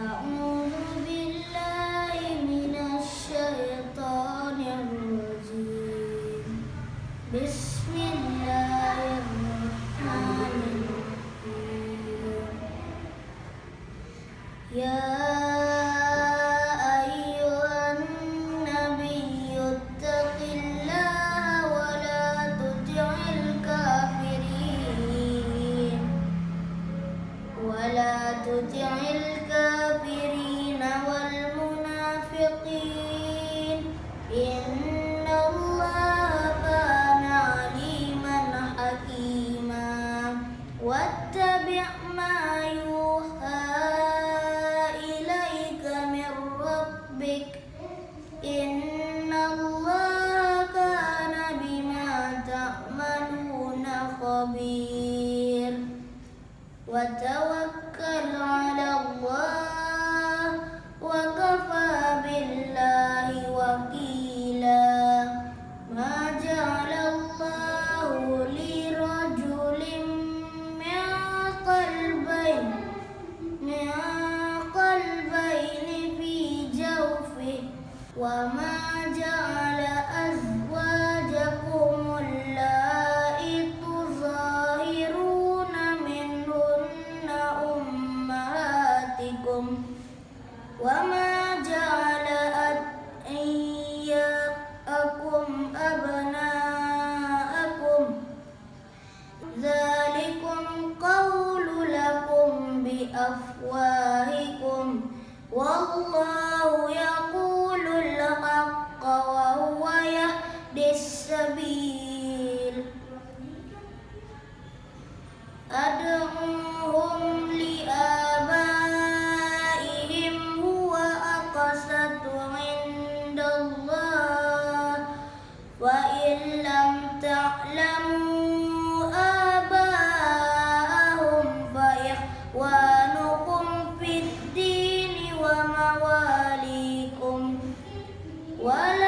أعوذ بالله من الشيطان الرجيم. بسم الله الرحمن الرحيم. يا أيها النبي اتق الله ولا تطع الكافرين والمنافقين إن الله كان عليما حكيما. واتبع ما يوحى إليك من ربك إن الله كان بما تعملون خبير. وتوكل على الله وكفى بالله وكيلا. ما جعل الله لرجل من قلبين في جوفه وما جعل أزواجكم اللائي تظاهرون منهن أمهاتكم وما جعل أدعياءكم أبناءكم ذلكم قول لكم بأفواهكم والله يقول الحق وهو يهدي السبيل. أدعوهم لآبائهم هو أقسط عند الله وإن لم تعلموا آباءهم فإخوانكم في الدين ومواليكم ولا